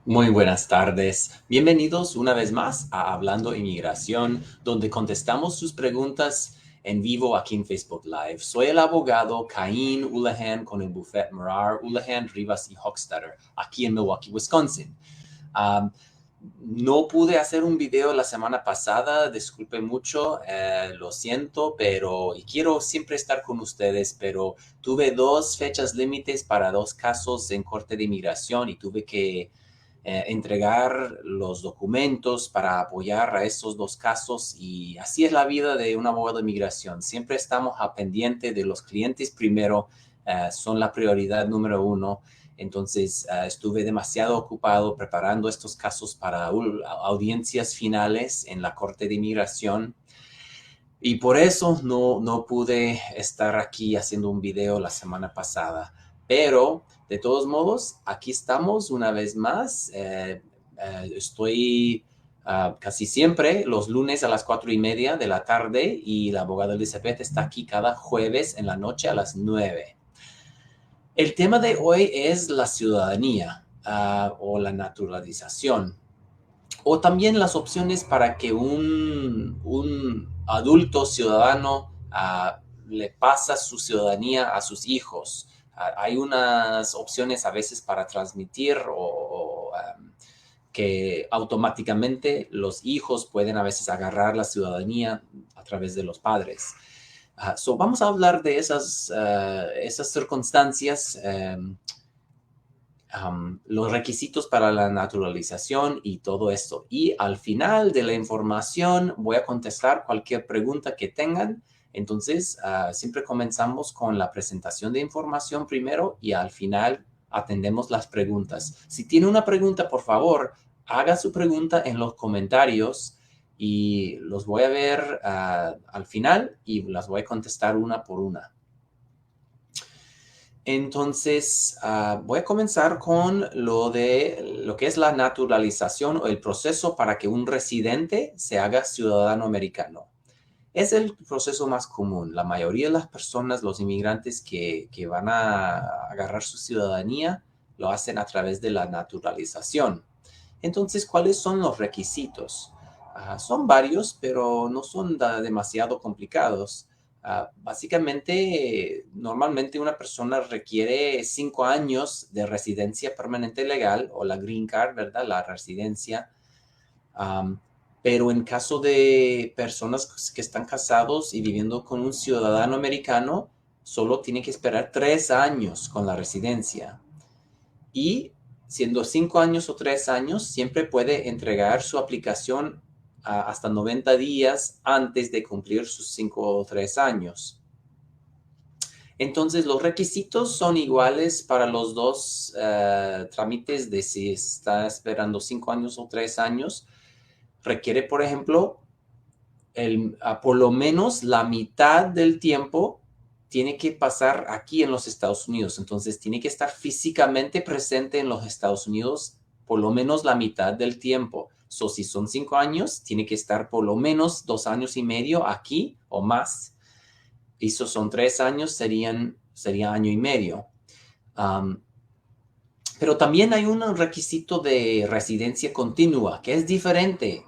Muy buenas tardes. Bienvenidos una vez más a Hablando Inmigración, donde contestamos sus preguntas en vivo aquí en Facebook Live. Soy el abogado Caín Houlihan con el bufete Morar, Houlihan, Rivas y Hochstetter, aquí en Milwaukee, Wisconsin. Um, no pude hacer un video la semana pasada, disculpe mucho, lo siento, y quiero siempre estar con ustedes, pero tuve dos fechas límites para dos casos en Corte de Inmigración y tuve que entregar los documentos para apoyar a estos dos casos, y así es la vida de un abogado de inmigración. Siempre estamos a pendiente de los clientes primero, son la prioridad número uno. Entonces estuve demasiado ocupado preparando estos casos para audiencias finales en la Corte de Inmigración. Y por eso no pude estar aquí haciendo un video la semana pasada. Pero, de todos modos, aquí estamos una vez más. Estoy casi siempre los lunes a las 4:30 de la tarde, y la abogada Elizabeth está aquí cada jueves en la noche a las 9. El tema de hoy es la ciudadanía o la naturalización, o también las opciones para que un adulto ciudadano le pasa su ciudadanía a sus hijos. Hay unas opciones a veces para transmitir que automáticamente los hijos pueden a veces agarrar la ciudadanía a través de los padres. Vamos a hablar de esas circunstancias, los requisitos para la naturalización y todo esto. Y al final de la información voy a contestar cualquier pregunta que tengan. Entonces, siempre comenzamos con la presentación de información primero y al final atendemos las preguntas. Si tiene una pregunta, por favor, haga su pregunta en los comentarios y los voy a ver al final y las voy a contestar una por una. Entonces, voy a comenzar con lo que es la naturalización o el proceso para que un residente se haga ciudadano americano. Es el proceso más común. La mayoría de las personas, los inmigrantes que van a agarrar su ciudadanía, lo hacen a través de la naturalización. Entonces, ¿cuáles son los requisitos? Son varios, pero no son demasiado complicados. Básicamente, normalmente una persona requiere 5 años de residencia permanente legal o la green card, ¿verdad? La residencia. Um, pero en caso de personas que están casados y viviendo con un ciudadano americano, solo tiene que esperar 3 años con la residencia. Y siendo 5 años o 3 años, siempre puede entregar su aplicación hasta 90 días antes de cumplir sus 5 o 3 años. Entonces, los requisitos son iguales para los dos trámites de si está esperando 5 años o 3 años. Requiere, por ejemplo, por lo menos la mitad del tiempo tiene que pasar aquí en los Estados Unidos. Entonces, tiene que estar físicamente presente en los Estados Unidos por lo menos la mitad del tiempo. Si son 5 años, tiene que estar por lo menos 2 años y medio aquí o más. Y si son 3 años, sería año y medio. Pero también hay un requisito de residencia continua, que es diferente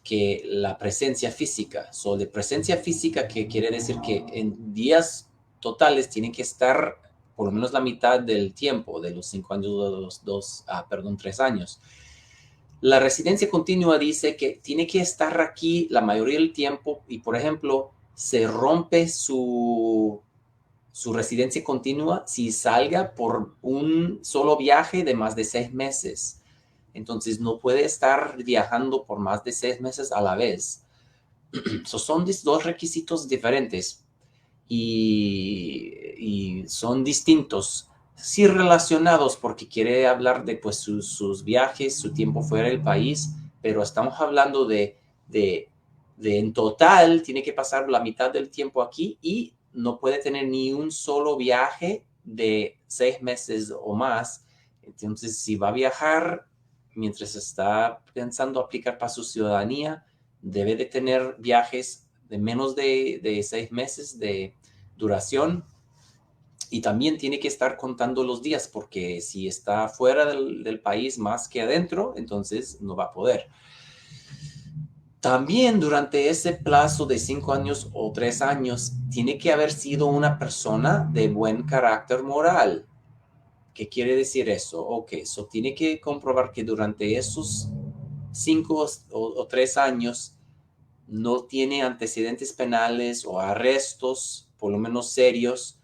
que la presencia física. De presencia física, que quiere decir que en días totales tiene que estar por lo menos la mitad del tiempo, de los 5 años, 3 años. La residencia continua dice que tiene que estar aquí la mayoría del tiempo y, por ejemplo, se rompe su residencia continua si salga por un solo viaje de más de 6 meses. Entonces no puede estar viajando por más de 6 meses a la vez. Son dos requisitos diferentes y son distintos, sí relacionados, porque quiere hablar de pues, sus viajes, su tiempo fuera del país, pero estamos hablando de en total tiene que pasar la mitad del tiempo aquí y no puede tener ni un solo viaje de 6 meses o más. Entonces, si va a viajar mientras está pensando aplicar para su ciudadanía, debe de tener viajes de menos de 6 meses de duración. Y también tiene que estar contando los días, porque si está fuera del país más que adentro, entonces no va a poder. También durante ese plazo de 5 años o 3 años, tiene que haber sido una persona de buen carácter moral. ¿Qué quiere decir eso? Ok, eso tiene que comprobar que durante esos 5 o 3 años no tiene antecedentes penales o arrestos, por lo menos serios.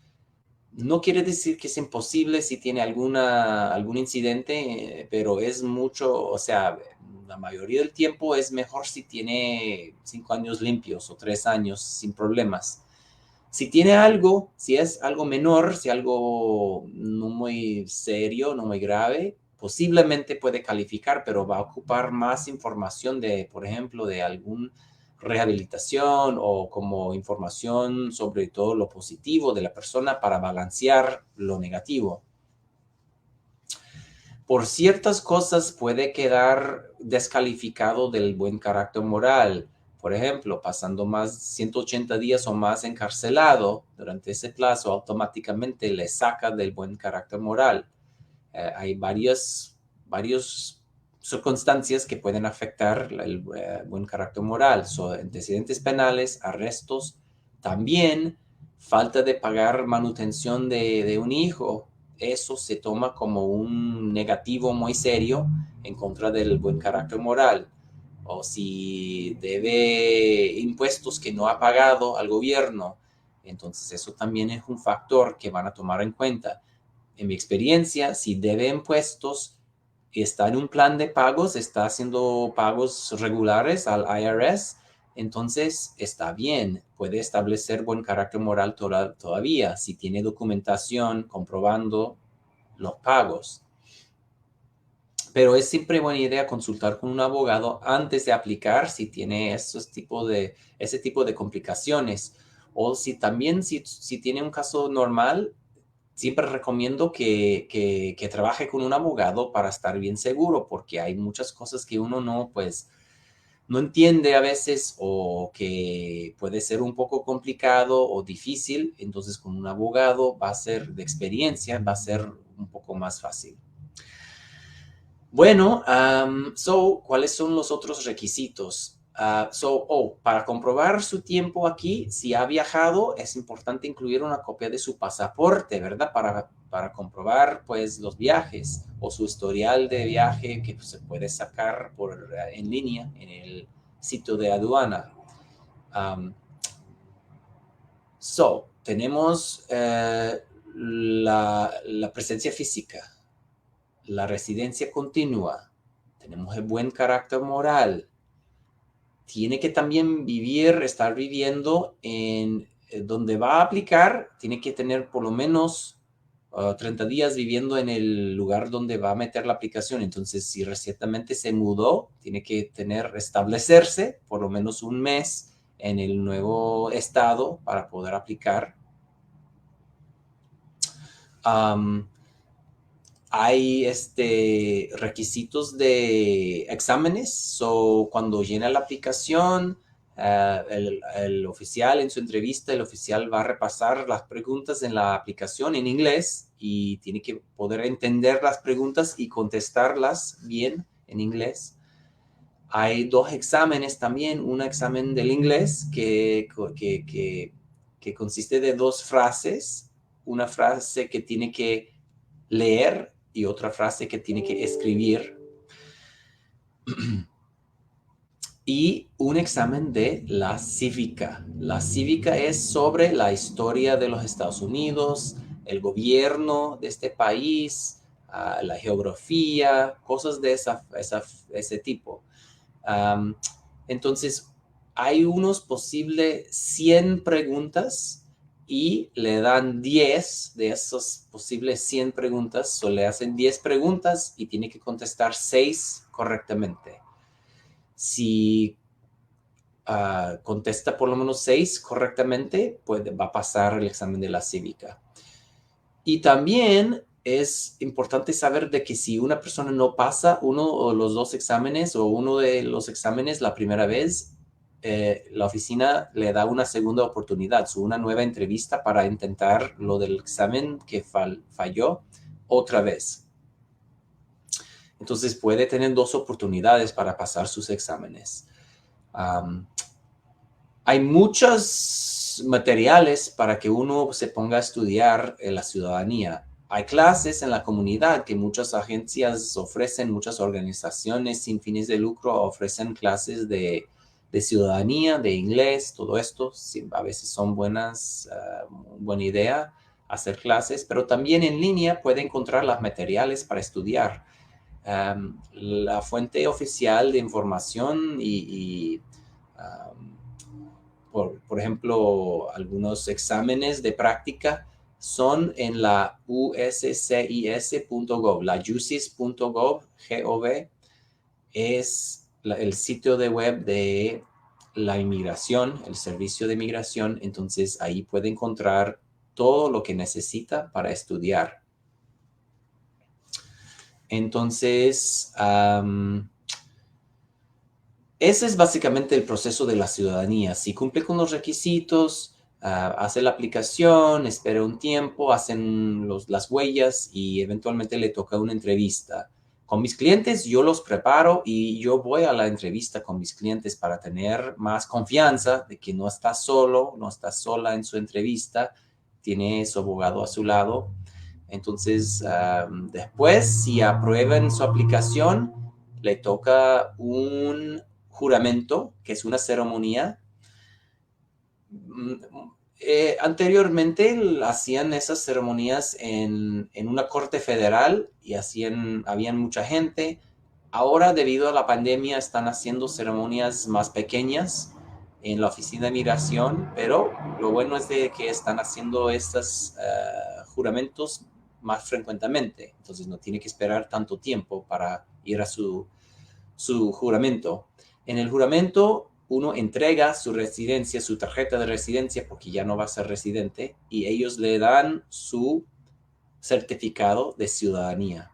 No quiere decir que es imposible si tiene algún incidente, pero es mucho, o sea, la mayoría del tiempo es mejor si tiene 5 años limpios o 3 años sin problemas. Si tiene algo, si es algo menor, si algo no muy serio, no muy grave, posiblemente puede calificar, pero va a ocupar más información de, por ejemplo, de algún rehabilitación o como información sobre todo lo positivo de la persona para balancear lo negativo. Por ciertas cosas puede quedar descalificado del buen carácter moral. Por ejemplo, pasando más 180 días o más encarcelado durante ese plazo, automáticamente le saca del buen carácter moral. Hay varias circunstancias que pueden afectar el buen carácter moral. Son antecedentes penales, arrestos, también falta de pagar manutención de un hijo. Eso se toma como un negativo muy serio en contra del buen carácter moral. O si debe impuestos que no ha pagado al gobierno, entonces eso también es un factor que van a tomar en cuenta. En mi experiencia, si debe impuestos, está en un plan de pagos, está haciendo pagos regulares al IRS, entonces está bien, puede establecer buen carácter moral todavía si tiene documentación comprobando los pagos. Pero es siempre buena idea consultar con un abogado antes de aplicar si tiene ese tipo de complicaciones. O si también, si tiene un caso normal, siempre recomiendo que trabaje con un abogado para estar bien seguro, porque hay muchas cosas que uno no entiende a veces o que puede ser un poco complicado o difícil. Entonces, con un abogado va a ser de experiencia, va a ser un poco más fácil. Bueno, ¿cuáles son los otros requisitos? Para comprobar su tiempo aquí, si ha viajado, es importante incluir una copia de su pasaporte, ¿verdad? Para comprobar, pues, los viajes o su historial de viaje que se puede sacar en línea en el sitio de aduana. Tenemos la presencia física, la residencia continua, tenemos el buen carácter moral. Tiene que también estar viviendo en donde va a aplicar, tiene que tener por lo menos 30 días viviendo en el lugar donde va a meter la aplicación. Entonces, si recientemente se mudó, tiene que establecerse por lo menos un mes en el nuevo estado para poder aplicar. Hay requisitos de exámenes. Cuando llena la aplicación, el oficial en su entrevista, el oficial va a repasar las preguntas en la aplicación en inglés y tiene que poder entender las preguntas y contestarlas bien en inglés. Hay 2 exámenes también, un examen del inglés que consiste de 2 frases, una frase que tiene que leer y otra frase que tiene que escribir. Y un examen de la cívica. La cívica es sobre la historia de los Estados Unidos, el gobierno de este país, la geografía, cosas de ese tipo. Entonces, hay unos posibles 100 preguntas y le dan 10 de esas posibles 100 preguntas, o le hacen 10 preguntas y tiene que contestar 6 correctamente. Si contesta por lo menos 6 correctamente, pues va a pasar el examen de la cívica. Y también es importante saber de que si una persona no pasa uno o los 2 exámenes o uno de los exámenes la primera vez, la oficina le da una segunda oportunidad, una nueva entrevista para intentar lo del examen que falló otra vez. Entonces puede tener 2 oportunidades para pasar sus exámenes. Hay muchos materiales para que uno se ponga a estudiar la ciudadanía. Hay clases en la comunidad que muchas agencias ofrecen, muchas organizaciones sin fines de lucro ofrecen clases de ciudadanía, de inglés, todo esto. Sí, a veces son buena idea hacer clases, pero también en línea puede encontrar los materiales para estudiar. La fuente oficial de información por ejemplo, algunos exámenes de práctica son en la uscis.gov, la ucis.gov, G-O-V, es el sitio de web de la inmigración, el servicio de inmigración. Entonces ahí puede encontrar todo lo que necesita para estudiar. Entonces, ese es básicamente el proceso de la ciudadanía. Si cumple con los requisitos, hace la aplicación, espera un tiempo, hacen las huellas y eventualmente le toca una entrevista. Con mis clientes yo los preparo y yo voy a la entrevista con mis clientes para tener más confianza de que no está solo, no está sola en su entrevista, tiene su abogado a su lado. Entonces, después, si aprueban su aplicación, le toca un juramento, que es una ceremonia. Anteriormente hacían esas ceremonias en una corte federal y habían mucha gente. Ahora, debido a la pandemia, están haciendo ceremonias más pequeñas en la oficina de migración, pero lo bueno es de que están haciendo estos juramentos más frecuentemente. Entonces no tiene que esperar tanto tiempo para ir a su juramento. En el juramento uno entrega su residencia, su tarjeta de residencia, porque ya no va a ser residente, y ellos le dan su certificado de ciudadanía.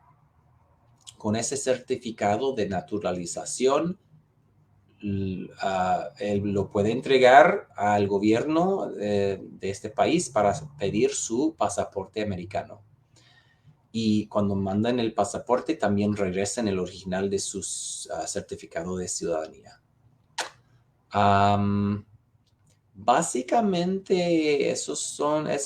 Con ese certificado de naturalización, él lo puede entregar al gobierno de este país para pedir su pasaporte americano. Y cuando mandan el pasaporte, también regresan el original de su certificado de ciudadanía. Básicamente, esa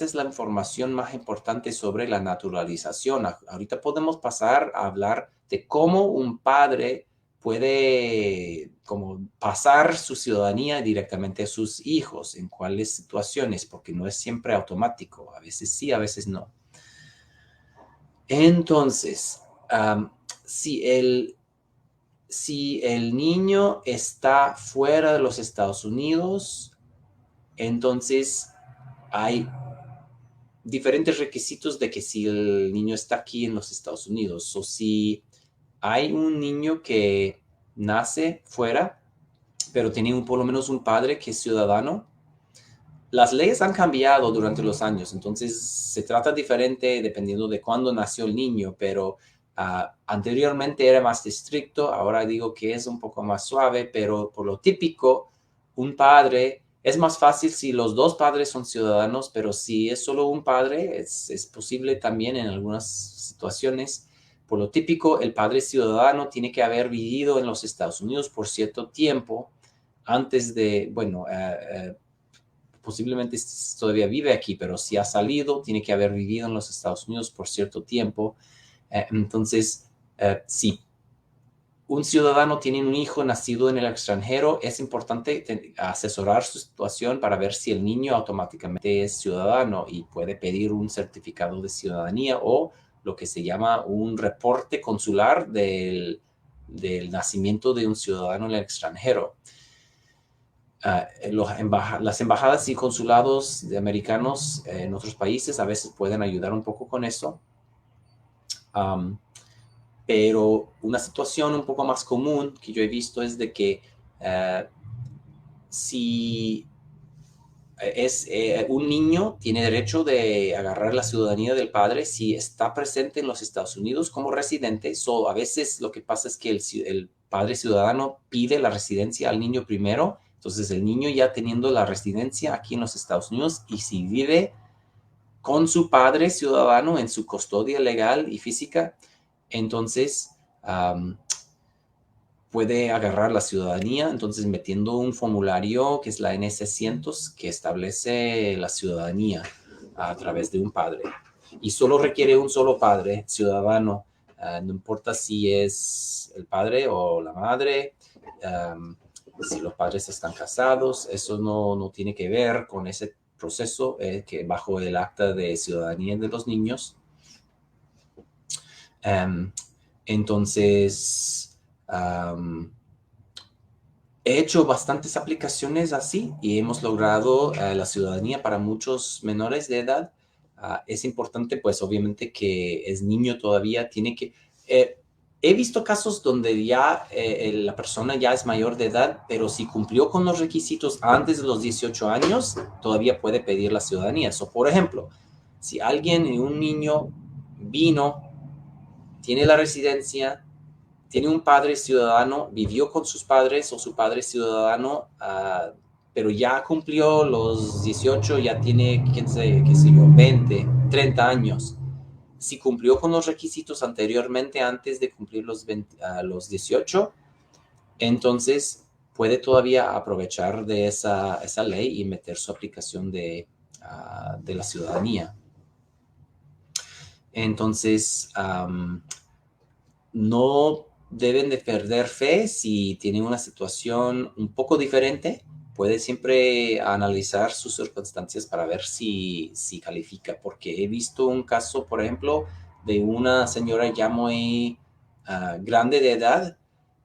es la información más importante sobre la naturalización. Ahorita podemos pasar a hablar de cómo un padre puede pasar su ciudadanía directamente a sus hijos, en cuáles situaciones, porque no es siempre automático. A veces sí, a veces no. Entonces, si el niño está fuera de los Estados Unidos, entonces hay diferentes requisitos de que si el niño está aquí en los Estados Unidos, o si hay un niño que nace fuera, pero tiene por lo menos un padre que es ciudadano. Las leyes han cambiado durante los años, entonces se trata diferente dependiendo de cuándo nació el niño, pero anteriormente era más estricto, ahora digo que es un poco más suave, pero por lo típico, un padre, es más fácil si los dos padres son ciudadanos, pero si es solo un padre, es posible también en algunas situaciones. Por lo típico, el padre ciudadano tiene que haber vivido en los Estados Unidos por cierto tiempo antes de, posiblemente todavía vive aquí, pero si ha salido, tiene que haber vivido en los Estados Unidos por cierto tiempo. Entonces, si un ciudadano tiene un hijo nacido en el extranjero, es importante asesorar su situación para ver si el niño automáticamente es ciudadano y puede pedir un certificado de ciudadanía o lo que se llama un reporte consular del nacimiento de un ciudadano en el extranjero. Las embajadas y consulados de americanos en otros países a veces pueden ayudar un poco con eso. Pero una situación un poco más común que yo he visto es de que si un niño tiene derecho de agarrar la ciudadanía del padre si está presente en los Estados Unidos como residente. A veces lo que pasa es que el padre ciudadano pide la residencia al niño primero. Entonces el niño ya teniendo la residencia aquí en los Estados Unidos y si vive con su padre ciudadano en su custodia legal y física, entonces puede agarrar la ciudadanía, entonces metiendo un formulario que es la N-600 que establece la ciudadanía a través de un padre. Y solo requiere un solo padre ciudadano, no importa si es el padre o la madre, si los padres están casados, eso no tiene que ver con ese proceso que bajo el acta de ciudadanía de los niños. Entonces, he hecho bastantes aplicaciones así y hemos logrado la ciudadanía para muchos menores de edad. Es importante, pues obviamente que es niño todavía, tiene que... he visto casos donde ya la persona ya es mayor de edad, pero si cumplió con los requisitos antes de los 18 años, todavía puede pedir la ciudadanía. Por ejemplo, si alguien, un niño, vino, tiene la residencia, tiene un padre ciudadano, vivió con sus padres o su padre ciudadano, pero ya cumplió los 18, ya tiene, qué sé yo, 20, 30 años. Si cumplió con los requisitos anteriormente, antes de cumplir los 18, entonces puede todavía aprovechar de esa ley y meter su aplicación de la ciudadanía. Entonces, no deben de perder fe si tienen una situación un poco diferente. Puede siempre analizar sus circunstancias para ver si califica, porque he visto un caso, por ejemplo, de una señora ya muy grande de edad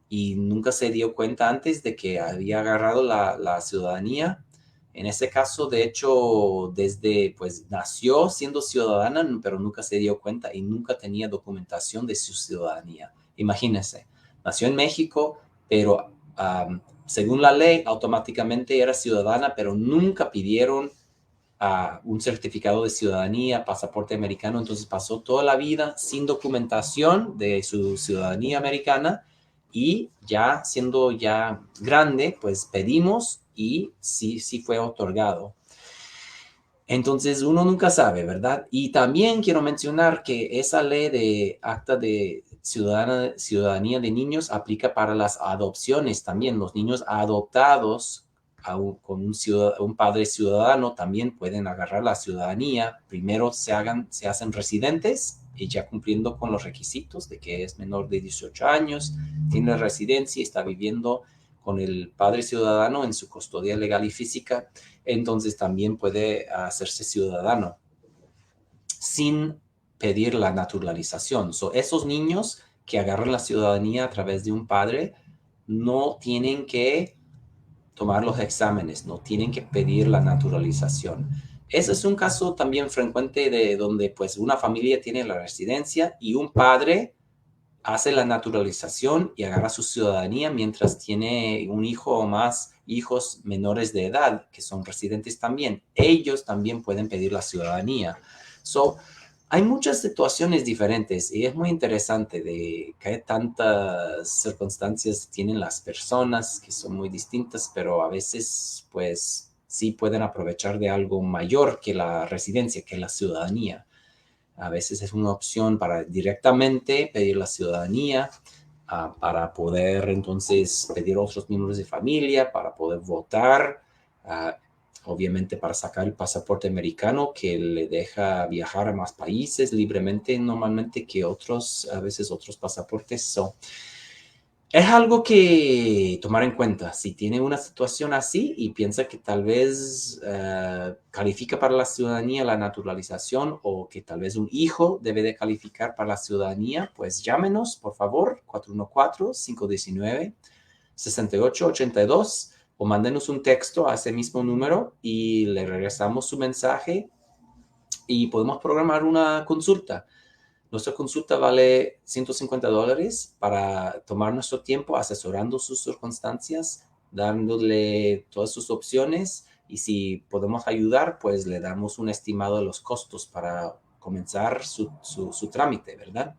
y nunca se dio cuenta antes de que había agarrado la ciudadanía. En ese caso, de hecho, pues nació siendo ciudadana, pero nunca se dio cuenta y nunca tenía documentación de su ciudadanía. Imagínense, nació en México, pero según la ley, automáticamente era ciudadana, pero nunca pidieron un certificado de ciudadanía, pasaporte americano. Entonces pasó toda la vida sin documentación de su ciudadanía americana y ya siendo ya grande, pues pedimos y sí fue otorgado. Entonces uno nunca sabe, ¿verdad? Y también quiero mencionar que esa ley de acta de ciudadanía de niños aplica para las adopciones también. Los niños adoptados con un padre ciudadano también pueden agarrar la ciudadanía. Primero se hacen residentes y ya cumpliendo con los requisitos de que es menor de 18 años, tiene residencia y está viviendo con el padre ciudadano en su custodia legal y física, entonces también puede hacerse ciudadano sin pedir la naturalización. Esos niños que agarran la ciudadanía a través de un padre no tienen que tomar los exámenes, no tienen que pedir la naturalización. Ese es un caso también frecuente de donde pues una familia tiene la residencia y un padre hace la naturalización y agarra su ciudadanía mientras tiene un hijo o más hijos menores de edad que son residentes también. Ellos también pueden pedir la ciudadanía. Hay muchas situaciones diferentes y es muy interesante de que tantas circunstancias tienen las personas que son muy distintas, pero a veces pues sí pueden aprovechar de algo mayor que la residencia, que la ciudadanía. A veces es una opción para directamente pedir la ciudadanía, para poder entonces pedir a otros miembros de familia, para poder votar, obviamente para sacar el pasaporte americano que le deja viajar a más países libremente normalmente que a veces otros pasaportes. Es algo que tomar en cuenta. Si tiene una situación así y piensa que tal vez califica para la ciudadanía, la naturalización, o que tal vez un hijo debe de calificar para la ciudadanía, pues llámenos, por favor, 414-519-6882, o mándenos un texto a ese mismo número y le regresamos su mensaje y podemos programar una consulta. Nuestra consulta vale $150 para tomar nuestro tiempo asesorando sus circunstancias, dándole todas sus opciones y si podemos ayudar, pues le damos un estimado de los costos para comenzar su trámite, ¿verdad?